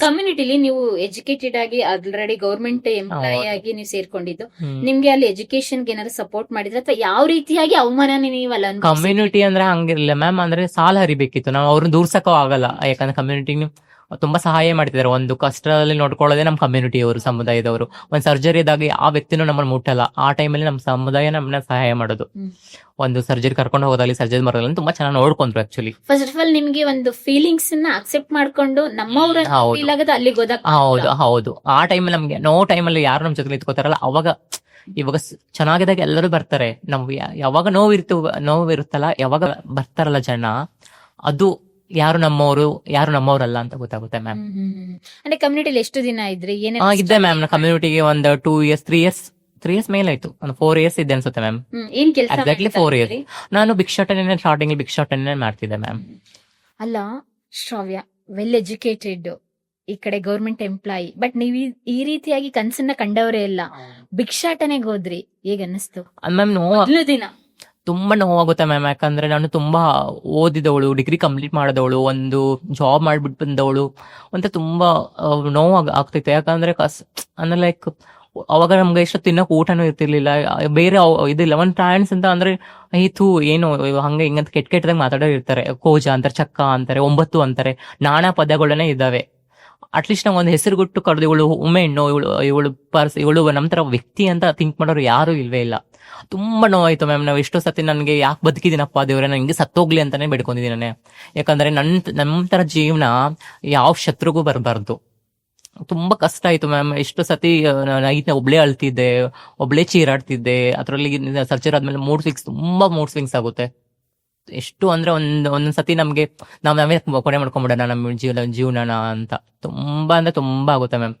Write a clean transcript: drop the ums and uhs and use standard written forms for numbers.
ಕಮ್ಯುನಿಟಿಲಿ ನೀವು ಎಜುಕೇಟೆಡ್ ಆಗಿ already government employee ಹೌದು. ಆಗಿ ನೀವು ಸೇರ್ಕೊಂಡಿದ್ದು, ಹ್ಮ್ ನಿಮ್ಗೆ ಅಲ್ಲಿ ಎಜುಕೇಶನ್ ಏನಾದ್ರು ಸಪೋರ್ಟ್ ಮಾಡಿದ್ರೆ ಅಥವಾ ಯಾವ ರೀತಿಯಾಗಿ ಅವಮಾನ ನೀವು ಅಲ್ಲಿ ಅನುಭವಿಸಿದ್ರಿ? ಕಮ್ಯುನಿಟಿ ಅಂದ್ರೆ ಹಂಗಿರ್ಲಿಲ್ಲ ಮ್ಯಾಮ್. ಅಂದ್ರೆ ಸಾಲ ಹರಿಬೇಕಿತ್ತು, ನಾವು ಅವ್ರನ್ನ ದೂರ್ಸಕ್ಕೂ ಆಗಲ್ಲ. ಯಾಕಂದ್ರೆ ಕಮ್ಯುನಿಟಿ ತುಂಬಾ ಸಹಾಯ ಮಾಡ್ತಿದ್ದಾರೆ. ಒಂದು ಕಷ್ಟದಲ್ಲಿ ನೋಡ್ಕೊಳ್ಳೋದೇ ನಮ್ಮ ಕಮ್ಯುನಿಟಿಯವರು, ಸಮುದಾಯದವರು. ಒಂದ್ ಸರ್ಜರಿ ಇದ್ದಾಗ ಯಾವ ವ್ಯಕ್ತಿನೂ ನಮ್ಮನ್ನು ಮುಟ್ಟಲ್ಲ. ಆ ಟೈಮಲ್ಲಿ ನಮ್ಮ ಸಮುದಾಯ ನಮ್ಮನ್ನ ಸಹಾಯ ಮಾಡೋದು. ಹ್ಮ್. ಒಂದು ಸರ್ಜರಿ ಕರ್ಕೊಂಡು ಹೋಗೋದಾಗ್ಲಿ, ಸರ್ಜರಿ ಬರೋದಾಗ್ಲಿ ತುಂಬಾ ಚೆನ್ನಾಗಿ ನೋಡ್ಕೊಂಡ್ರು ಆಕ್ಚುಲಿ. ಫಸ್ಟ್ ಆಫ್ ಆಲ್ ನಿಮ್ಗೆ ಒಂದು ಫೀಲಿಂಗ್ಸ್ ನ ಅಕ್ಸೆಪ್ಟ್ ಮಾಡ್ಕೊಂಡು ನಮ್ಮವ್ರ ಹೌದು. ಫೀಲ್ ಆಗದ ಅಲ್ಲಿ ಹೌದು ಹೌದು. ಆ ಟೈಮಲ್ಲಿ ನಮ್ಗೆ ನೋ ಟೈಮಲ್ಲಿ ಯಾರು ನಮ್ ಜೊತೆ ನಿಂತ್ಕೋತಾರಲ್ಲ ಅವಾಗ, ಇವಾಗ ಚೆನ್ನಾಗಿದಾಗ ಎಲ್ಲರೂ ಬರ್ತಾರೆ. ನಾವು ಯಾವಾಗ ನೋವಿರುತ್ತಲ್ಲ, ಯಾವಾಗ ಬರ್ತಾರಲ್ಲ ಜನ, ಅದು ಯಾರು ನಮ್ಮವರು ಯಾರು ನಮ್ಮವರಲ್ಲ ಅಂತ ಗೊತ್ತಾಗುತ್ತೆ ಮ್ಯಾಮ್. ಅಂದ್ರೆ ಕಮ್ಯುನಿಟಿಲಿ ಎಷ್ಟು ದಿನ ಇದ್ರಿ? ಇದ್ದೆ ಮ್ಯಾಮ್. ಕಮ್ಯುನಿಟಿಗೆ ಒಂದು 2 years 3 years ಮೇಲೆ ಆಯ್ತು. ಒಂದು 4 years ಇದ್ದೆ ಅನ್ಸುತ್ತೆ ಮ್ಯಾಮ್. ಏನ್ ಕೆಲಸ? Exactly 4 years. ನಾನು ಭಿಕ್ಷಾಟನೆ ಸ್ಟಾರ್ಟಿಂಗ್ ಭಿಕ್ಷಾಟನೆ ಮಾಡ್ತಿದ್ದೆ ಮ್ಯಾಮ್. ಅಲ್ಲ ಶ್ರಾವ್ಯ, ವೆಲ್ ಎಜುಕೇಟೆಡ್, ಈ ಕಡೆ ಗೌರ್ಮೆಂಟ್ ಎಂಪ್ಲಾಯಿ, ಬಟ್ ನೀವ್ ಈ ರೀತಿಯಾಗಿ ಕನ್ಸನ್ನ ಕಂಡವರೇ ಇಲ್ಲ, ಭಿಕ್ಷಾಟನೆಗೆ ಹೋದ್ರಿ, ಹೇಗ ಅನ್ನಿಸ್ತು ಮ್ಯಾಮ್ ಮೊದ್ಲು ದಿನ? ತುಂಬಾ ನೋವಾಗುತ್ತೆ ಮ್ಯಾಮ್. ಯಾಕಂದ್ರೆ ನಾನು ತುಂಬಾ ಓದಿದವಳು, ಡಿಗ್ರಿ ಕಂಪ್ಲೀಟ್ ಮಾಡಿದವಳು, ಒಂದು ಜಾಬ್ ಮಾಡ್ಬಿಟ್ಟು ಬಂದವಳು ಅಂತ ತುಂಬಾ ನೋವು ಆಗ್ತೈತೆ. ಯಾಕಂದ್ರೆ ಅಂದ್ರೆ ಲೈಕ್ ಅವಾಗ ನಮ್ಗೆ ಎಷ್ಟು ತಿನ್ನಕ್ ಊಟನೂ ಇರ್ತಿರ್ಲಿಲ್ಲ, ಬೇರೆ ಇದಿಲ್ಲ. ಒಂದ್ ಫ್ರೆಂಡ್ಸ್ ಅಂತ ಅಂದ್ರೆ ಆಯ್ತು ಏನು ಹಂಗೆ ಹಿಂಗಂತ ಕೆಟ್ಟದಾಗ ಮಾತಾಡೋರು ಇರ್ತಾರೆ. ಕೋಜ ಅಂತಾರೆ, ಚಕ್ಕ ಅಂತಾರೆ, 9 ಅಂತಾರೆ, ನಾನಾ ಪದಗಳನ್ನೇ ಇದ್ದಾವೆ. ಅಟ್ಲೀಸ್ಟ್ ನಾವು ಒಂದು ಹೆಸರು ಗುಟ್ಟು ಕರೆದು ಇವಳು ಉಮೆಣ್ಣು, ಇವಳು ನಮ್ಮ ತರ ವ್ಯಕ್ತಿ ಅಂತ ಥಿಂಕ್ ಮಾಡೋರು ಯಾರು ಇಲ್ವೇ ಇಲ್ಲ. ತುಂಬಾ ನೋವಾಯ್ತು ಮ್ಯಾಮ್. ನಾವು ಎಷ್ಟೋ ಸತಿ ನನಗೆ ಯಾಕೆ ಬದುಕಿದ್ದೀನಪ್ಪ ದೇವ್ರೆ, ನಂಗೆ ಸತ್ತೋಗ್ಲಿ ಅಂತಾನೆ ಬೇಡ್ಕೊಂಡಿದ್ದೀನಿ. ಯಾಕಂದ್ರೆ ನಮ್ಮ ತರ ಜೀವನ ಯಾವ ಶತ್ರುಗೂ ಬರಬಾರ್ದು. ತುಂಬಾ ಕಷ್ಟ ಆಯ್ತು ಮ್ಯಾಮ್. ಎಷ್ಟೋ ಸತಿ ನೈಟ್ ಒಬ್ಳೇ ಅಳ್ತಿದ್ದೆ, ಒಬ್ಳೇ ಚೀರಾಡ್ತಿದ್ದೆ. ಅದ್ರಲ್ಲಿ ಸರ್ಜರಿ ಆದ್ಮೇಲೆ ಮೂಡ್ ಸ್ವಿಂಗ್ಸ್ ಆಗುತ್ತೆ. ಎಷ್ಟು ಅಂದ್ರೆ ಒಂದೊಂದ್ಸತಿ ನಮ್ಗೆ ನಾವೇ ಕೊನೆ ಮಾಡ್ಕೊಂಡ್ಬಿಡೋಣ ನಮ್ಮ ಜೀವನನ ಅಂತ ತುಂಬಾ ಅಂದ್ರೆ ತುಂಬಾ ಆಗುತ್ತೆ ಮ್ಯಾಮ್.